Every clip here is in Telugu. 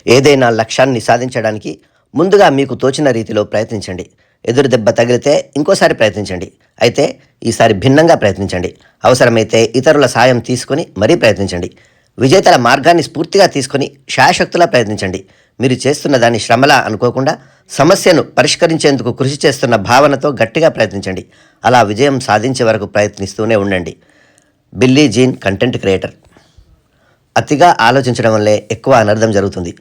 ఏదైనా లక్ష్యాన్ని సాధించడానికి ముందుగా మీకు తోచిన రీతిలో ప్రయత్నించండి. ఎదురు దెబ్బ తగిలితే ఇంకోసారి ప్రయత్నించండి. అయితే ఈసారి భిన్నంగా ప్రయత్నించండి. అవసరమైతే ఇతరుల సాయం తీసుకొని మరీ ప్రయత్నించండి. విజేతల మార్గాన్ని స్ఫూర్తిగా తీసుకొని శాయశక్తులా ప్రయత్నించండి. మీరు చేస్తున్న దాన్ని శ్రమలా అనుకోకుండా సమస్యను పరిష్కరించేందుకు కృషి చేస్తున్న భావనతో గట్టిగా ప్రయత్నించండి. అలా విజయం సాధించే వరకు ప్రయత్నిస్తూనే ఉండండి. Billie Jean, content creator. అతిగా ఆలోచించడం వల్లే ఎక్కువ అనర్థం జరుగుతుంది.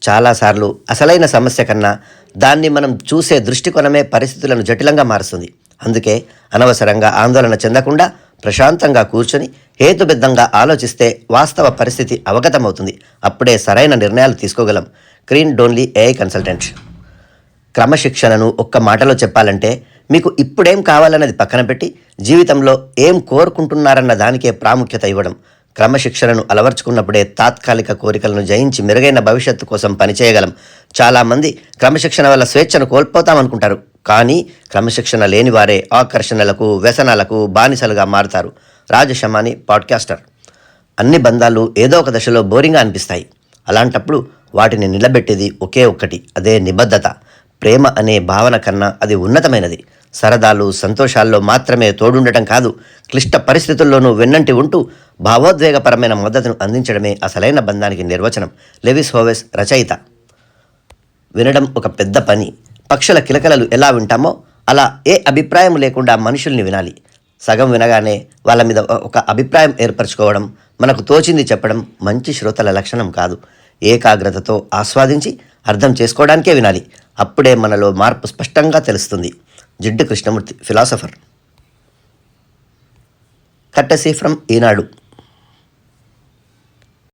చాలాసార్లు అసలైన సమస్య కన్నా దాన్ని మనం చూసే దృష్టికోణమే పరిస్థితులను జటిలంగా మారుస్తుంది. అందుకే అనవసరంగా ఆందోళన చెందకుండా ప్రశాంతంగా కూర్చొని హేతుబద్ధంగా ఆలోచిస్తే వాస్తవ పరిస్థితి అవగతమవుతుంది. అప్పుడే సరైన నిర్ణయాలు తీసుకోగలం. క్రీన్ డోన్లీ ఏఐ కన్సల్టెంట్. క్రమశిక్షణను ఒక్క మాటలో చెప్పాలంటే మీకు ఇప్పుడేం కావాలన్నది పక్కన పెట్టి జీవితంలో ఏం కోరుకుంటున్నారన్న దానికే ప్రాముఖ్యత ఇవ్వడం. క్రమశిక్షణను అలవర్చుకున్నప్పుడే తాత్కాలిక కోరికలను జయించి మెరుగైన భవిష్యత్తు కోసం పనిచేయగలం. చాలామంది క్రమశిక్షణ వల్ల స్వేచ్ఛను కోల్పోతామనుకుంటారు. కానీ క్రమశిక్షణ లేని వారే ఆకర్షణలకు, వ్యసనాలకు బానిసలుగా మారుతారు. రాజశమాని, పాడ్కాస్టర్. అన్ని బంధాలు ఏదో ఒక దశలో బోరింగ్గా అనిపిస్తాయి. అలాంటప్పుడు వాటిని నిలబెట్టేది ఒకే ఒక్కటి, అదే నిబద్ధత. ప్రేమ అనే భావన కన్నా అది ఉన్నతమైనది. సరదాలు, సంతోషాల్లో మాత్రమే తోడుండటం కాదు, క్లిష్ట పరిస్థితుల్లోనూ వెన్నంటి ఉంటూ భావోద్వేగపరమైన మద్దతును అందించడమే అసలైన బంధానికి నిర్వచనం. లెవిస్ హోవెస్, రచయిత. వినడం ఒక పెద్ద పని. పక్షుల కిలకలలు ఎలా వింటామో అలా ఏ అభిప్రాయం లేకుండా మనుషుల్ని వినాలి. సగం వినగానే వాళ్ళ మీద ఒక అభిప్రాయం ఏర్పరచుకోవడం, మనకు తోచింది చెప్పడం మంచి శ్రోతల లక్షణం కాదు. ఏకాగ్రతతో ఆస్వాదించి అర్థం చేసుకోవడానికే వినాలి. అప్పుడే మనలో మార్పు స్పష్టంగా తెలుస్తుంది. Jiddu Krishnamurti, philosopher. Courtesy from Eenadu.